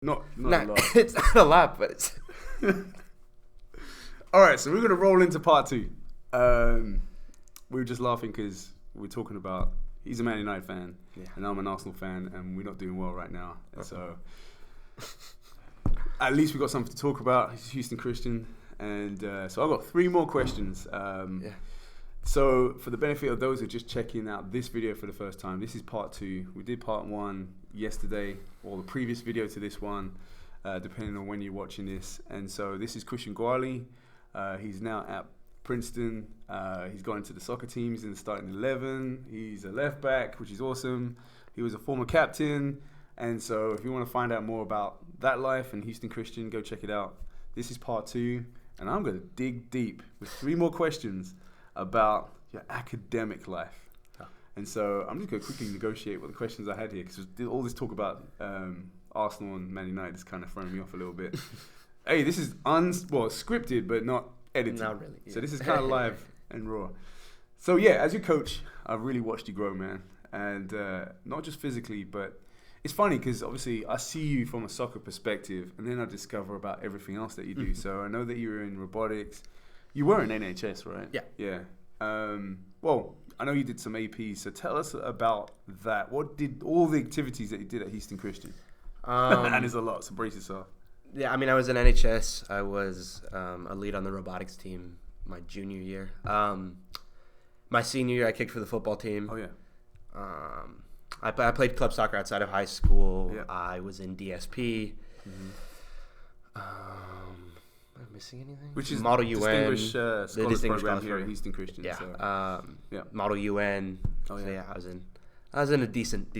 Not a lot. It's not a lot, but it's... All right, so we're going to roll into part two. We were just laughing because we were talking about he's a Man United fan, and I'm an Arsenal fan, and we're not doing well right now. And so at least we got something to talk about. He's Houston Christian. And so I've got three more questions. So for the benefit of those who are just checking out this video for the first time, this is part two. We did part one yesterday, or the previous video to this one, depending on when you're watching this. And so this is Cristian Gualy. He's now at Princeton. He's gone into the soccer team. He's in the starting 11. He's a left back, which is awesome. He was a former captain. And so if you want to find out more about that life and Houston Christian, go check it out. This is part two. And I'm going to dig deep with three more questions about your academic life. And so I'm just going to quickly negotiate what the questions I had here, because all this talk about Arsenal and Man United is kind of throwing me off a little bit. Hey, this is scripted, but not edited. Not really. Yeah. So this is kind of live and raw. So yeah, as your coach, I've really watched you grow, man. And not just physically, but it's funny because obviously I see you from a soccer perspective, and then I discover about everything else that you do. So I know that you were in robotics. You were in NHS, right? Yeah. Yeah. Well, I know you did some AP, so tell us about that. What did all the activities that you did at Houston Christian? And there's a lot, so brace yourself. Yeah, I mean, I was in NHS. I was a lead on the robotics team my junior year. My senior year, I kicked for the football team. Oh, yeah. I played club soccer outside of high school. Yeah. I was in DSP. Am I missing anything? Which is Model UN, distinguished the distinguished program here scholarship. at Houston Christian. Yeah. So. Model UN. Oh, yeah. So yeah, I was in a decent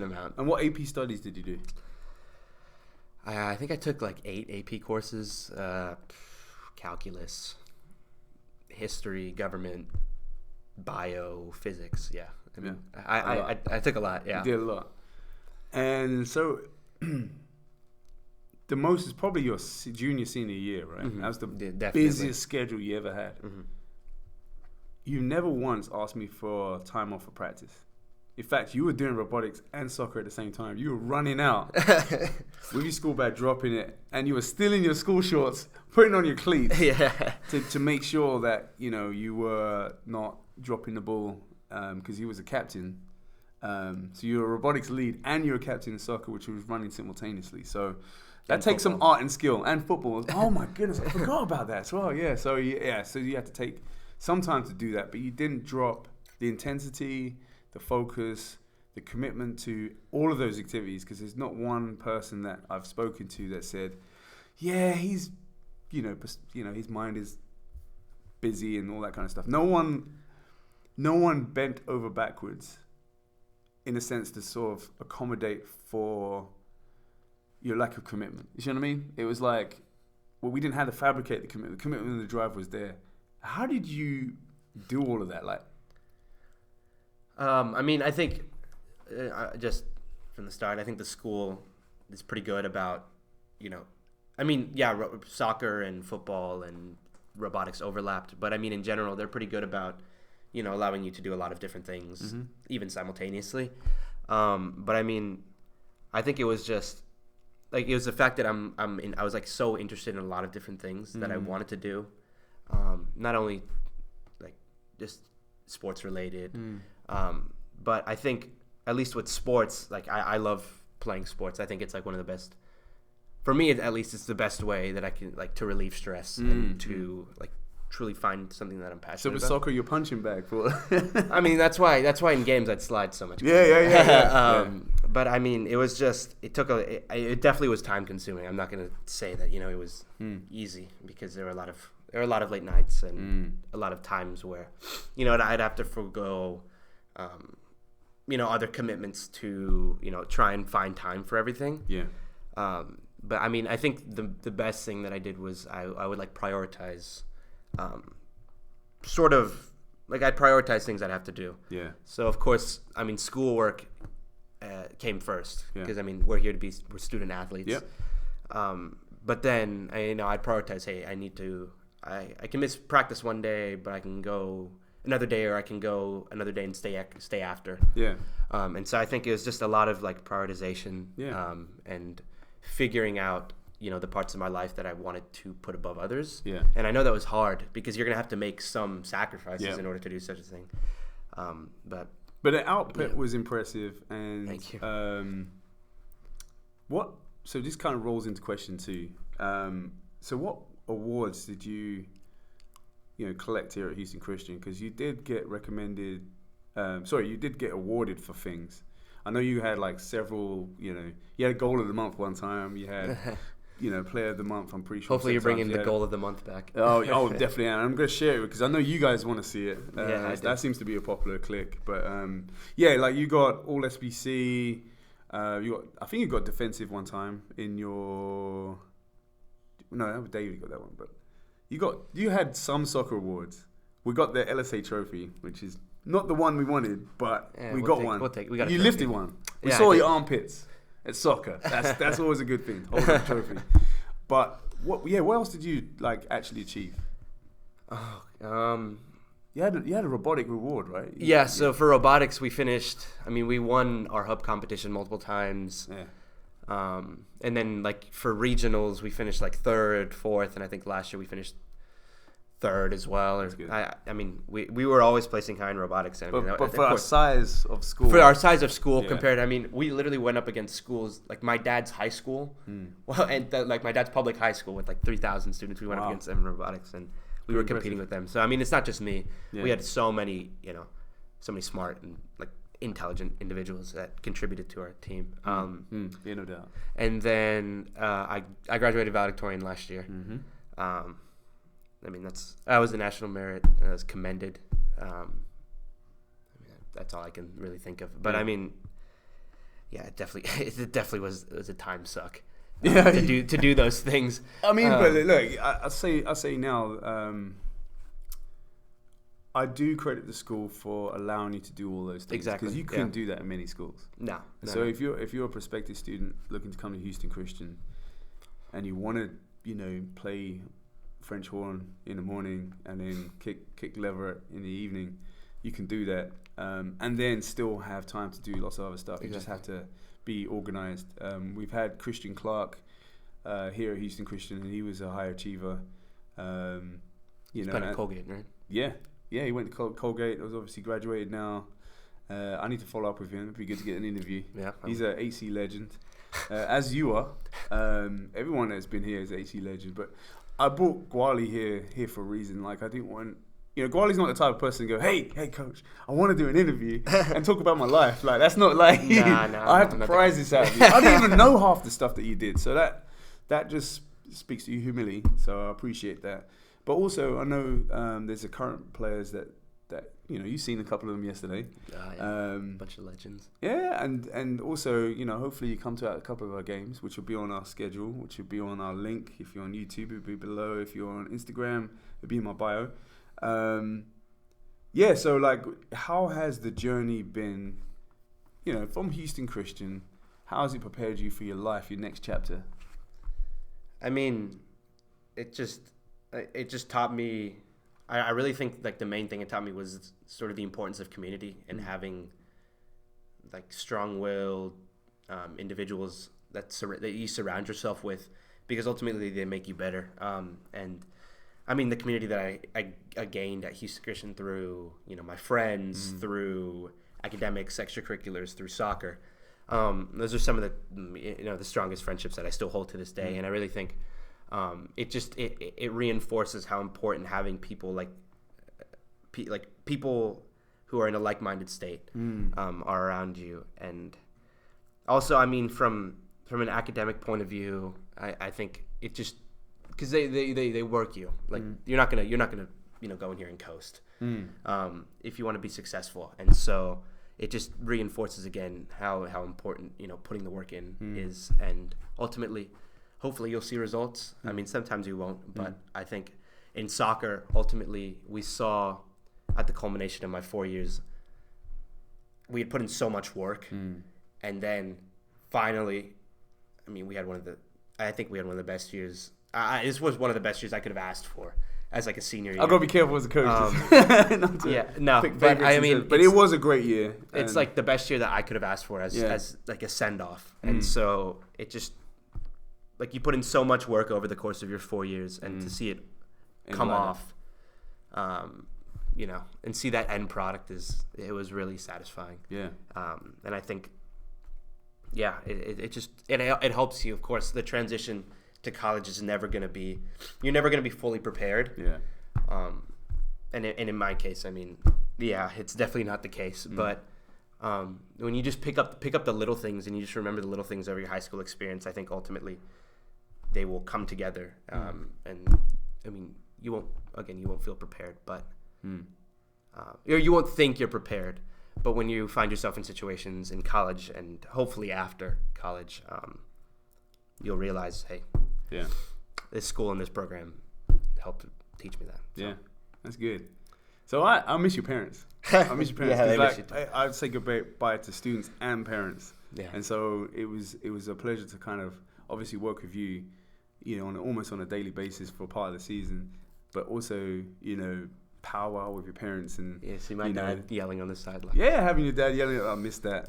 amount. And what AP studies did you do? I think I took like 8 AP courses: calculus, history, government, bio, physics. Yeah, I mean, I took a lot. Yeah, You did a lot. And so the most is probably your junior, senior year, right? Mm-hmm. That was the Definitely. busiest schedule you ever had. Mm-hmm. You never once asked me for time off for practice. In fact, you were doing robotics and soccer at the same time. You were running out with your school bag, dropping it, and you were still in your school shorts, putting on your cleats to make sure that you were not dropping the ball, because he was a captain. So you were a robotics lead and you were a captain in soccer, which was running simultaneously. So that And takes football. some art and skill, and football. Oh my goodness, I forgot about that as well. Yeah, so you had to take some time to do that, but you didn't drop the intensity, the focus, the commitment to all of those activities, because there's not one person that I've spoken to that said, yeah, he's, his mind is busy and all that kind of stuff. No one bent over backwards in a sense to sort of accommodate for your lack of commitment. You see what I mean? It was like, well, we didn't have to fabricate the commitment. The commitment and the drive was there. How did you do all of that? Like, I mean, I think just from the start, I think the school is pretty good about, soccer and football and robotics overlapped, but I mean, in general, they're pretty good about, allowing you to do a lot of different things, even simultaneously. But I mean, I think it was just like, it was the fact that I was like so interested in a lot of different things that I wanted to do, not only like just sports related. But I think at least with sports, like I love playing sports. I think it's like one of the best, for me at least, it's the best way that I can like to relieve stress and to like truly find something that I'm passionate so with about. soccer, your punching bag for. I mean, that's why in games I'd slide so much. Yeah. But I mean, it was just, it definitely was time consuming. I'm not going to say that, it was easy, because there were a lot of late nights and a lot of times where, I'd have to forego, other commitments to, try and find time for everything. Yeah. But I mean, I think the best thing that I did was I would like prioritize, sort of like I'd prioritize things I'd have to do. Yeah. So of course, I mean, schoolwork came first, because we're here we're student athletes. Yep. But then I'd prioritize. Hey, I can miss practice one day, but I can go another day, or I can go another day and stay after. Yeah. And so I think it was just a lot of like prioritization. Yeah. And figuring out, the parts of my life that I wanted to put above others. Yeah. And I know that was hard because you're going to have to make some sacrifices in order to do such a thing. But the output was impressive. And thank you. So this kind of rolls into question 2. So what awards did you collect here at Houston Christian? Because you did get you did get awarded for things. I know you had like several, you had goal of the month one time. You had, player of the month. I'm pretty sure. Hopefully you're bringing the goal of the month back. Oh, definitely. And I'm going to share it because I know you guys want to see it. That seems to be a popular click. But like you got all SBC. I think you got defensive one time in your. No, that was David got that one. But you had some soccer awards. We got the LSA trophy, which is not the one we wanted, but we got one. You lifted one. We saw your armpits. It's soccer. That's always a good thing. Hold up the trophy. But what else did you actually achieve? You had a robotic reward, right? So for robotics we won our hub competition multiple times. Yeah. And then for regionals we finished 3rd, 4th, and I think last year we finished 3rd as well. We were always placing high in robotics. But for our size of school. Compared, we literally went up against schools like my dad's high school. Well, and my dad's public high school with 3,000 students. We went up against them in robotics, and we were competing with them. So it's not just me. Yeah. We had so many, so many smart and intelligent individuals that contributed to our team. No doubt. And then I graduated valedictorian last year. Mm-hmm. I was a national merit. I was commended. That's all I can really think of. But it definitely was a time suck. To do those things. But look, I say now. I do credit the school for allowing you to do all those things. Exactly. Because you couldn't do that in many schools. No. So if you're a prospective student looking to come to Houston Christian, and you want to play French horn in the morning and then kick lever in the evening, you can do that, and then still have time to do lots of other stuff. You just have to be organized. We've had Christian Clark here at Houston Christian, and he was a high achiever. He's playing at Colgate, right? Yeah, he went to Colgate. He was obviously graduated now. I need to follow up with him. It'd be good to get an interview. Yeah, he's an AC legend, as you are. Everyone that's been here is an AC legend, but I brought Gualy here for a reason. I didn't want, Gualy's not the type of person to go, hey, coach, I want to do an interview and talk about my life. That's not I have to prize this out of you. I didn't even know half the stuff that you did. So that just speaks to your humility. So I appreciate that. But also, I know there's a current players that you've seen a couple of them yesterday. Bunch of legends. Yeah, and also, hopefully you come to a couple of our games, which will be on our schedule, which will be on our link. If you're on YouTube, it'll be below. If you're on Instagram, it'll be in my bio. So how has the journey been, from Houston Christian? How has it prepared you for your life, your next chapter? It just taught me. I really think the main thing it taught me was sort of the importance of community and having strong-willed individuals that you surround yourself with, because ultimately they make you better. And the community that I gained at Houston Christian through my friends, through academics, extracurriculars, through soccer. Those are some of the strongest friendships that I still hold to this day, and I really think. It reinforces how important having people people who are in a like-minded state are around you. And also, from an academic point of view, I think it just because they work you you're not gonna go in here and coast if you want to be successful. And so it just reinforces again how important putting the work in is, and ultimately. Hopefully you'll see results. Sometimes you won't, but I think in soccer, ultimately, we saw at the culmination of my 4 years, we had put in so much work, and then finally, we had one of the best years. This was one of the best years I could have asked for as a senior year. I've got to be careful as a coach. But it was a great year. It's the best year that I could have asked for as a send off, and so it just. like you put in so much work over the course of your 4 years, and to see it come off, you know, and see that end product it was really satisfying. Yeah. And I think, yeah, it helps you. Of course, the transition to college is never going to be, you're never going to be fully prepared. Yeah. And in my case, I mean, yeah, it's definitely not the case. But when you just pick up the little things and you just remember the little things of your high school experience, I think ultimately they will come together. And I mean, you won't feel prepared, but or you won't think you're prepared. But when you find yourself in situations in college and hopefully after college, you'll realize, hey, this school and this program helped teach me that. So. Yeah, that's good. So I miss your parents. I miss your parents. Yeah, they miss like, you too. I'd say goodbye to students and parents. Yeah. And so it was a pleasure to kind of obviously work with you, you know, almost on a daily basis for part of the season, but also, you know, powwow with your parents and see my dad yelling on the sideline. Yeah, having your dad yelling, I miss that.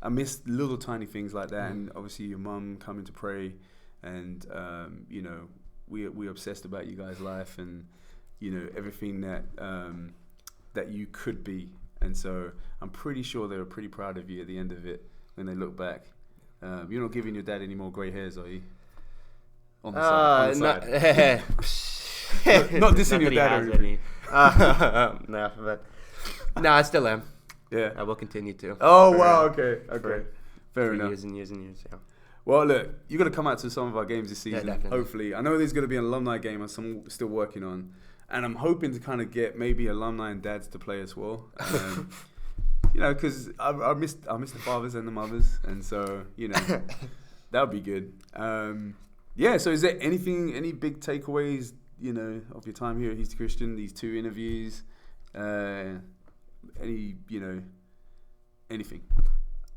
I miss little tiny things like that, and obviously your mum coming to pray, and you know, we obsessed about you guys' life and, you know, everything that you could be, and so I'm pretty sure they were pretty proud of you at the end of it when they look back. You're not giving your dad any more grey hairs, are you? On the side. Not dissing your dad or anything. No, I still am. Yeah, I will continue to. Oh wow, okay, fair enough. Years and years and years. Yeah. Well, look, you're gonna come out to some of our games this season. Yeah, definitely. Hopefully, I know there's gonna be an alumni game, and some still working on, and I'm hoping to kind of get maybe alumni and dads to play as well. You know, because I miss the fathers and the mothers, and so, you know, that would be good. Yeah. So, is there any big takeaways, you know, of your time here at Houston Christian? These 2 interviews, anything?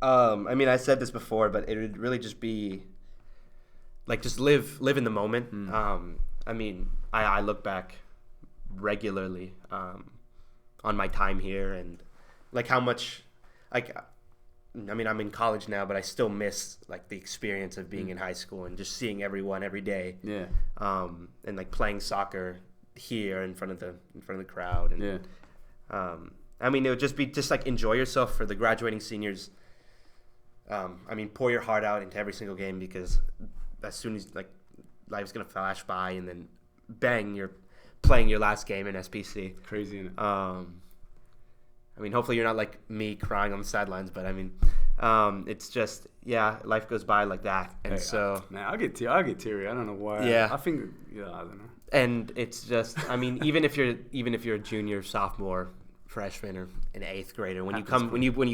I mean, I said this before, but it would really just be like just live in the moment. I mean, I look back regularly on my time here and like how much, like, I mean, I'm in college now, but I still miss like the experience of being in high school and just seeing everyone every day. Yeah. And like playing soccer here in front of the crowd. And yeah. I mean, it would just be like enjoy yourself for the graduating seniors. I mean, pour your heart out into every single game, because as soon as like life's gonna flash by and then bang, you're playing your last game in SPC. Crazy, isn't it? I mean, hopefully you're not like me crying on the sidelines, but I mean, it's just, yeah, life goes by like that. And so, man, I get teary. I don't know why. Yeah. I think, I don't know. And it's just, I mean, even if you're a junior, sophomore, freshman, or an 8th grader, when you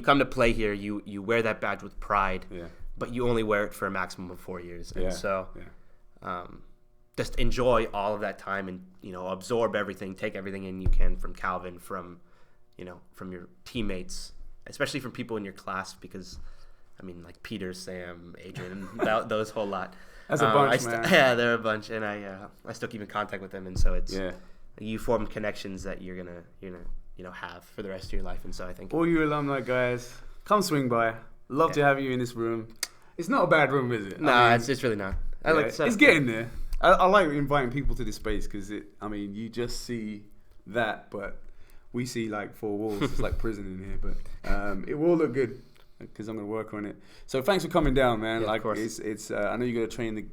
come to play here, you wear that badge with pride. Yeah. But you only wear it for a maximum of 4 years. And so, yeah. Just enjoy all of that time and, you know, absorb everything, take everything in you can from Calvin, from your teammates, especially from people in your class, because, I mean, like Peter, Sam, Adrian, those whole lot. That's a bunch, man. Yeah, they're a bunch, and I still keep in contact with them, and so it's you form connections that you're gonna have for the rest of your life, and so I think all you alumni guys, come swing by. Love to have you in this room. It's not a bad room, is it? Nah, it's really not. I like the setup. It's getting there. I like inviting people to this space because you just see that, but we see like 4 walls. It's like prison in here, but it will look good because I'm gonna work on it. So thanks for coming down, man. Yeah, like, of course. it's I know you gotta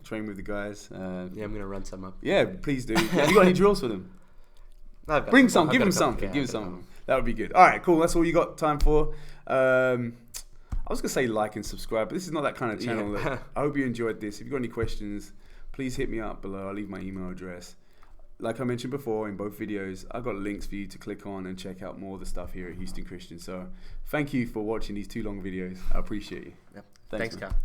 train with the guys. Yeah, I'm gonna run some up. Yeah, please do. Have you got any drills for them? Bring some. Give them something. Give them something. That would be good. All right, cool. That's all you got time for. I was gonna say like and subscribe, but this is not that kind of channel. Yeah. I hope you enjoyed this. If you've got any questions, please hit me up below. I'll leave my email address. Like I mentioned before in both videos, I've got links for you to click on and check out more of the stuff here at Houston Christian. So thank you for watching these 2 long videos. I appreciate you. Yep. Thanks, Kyle.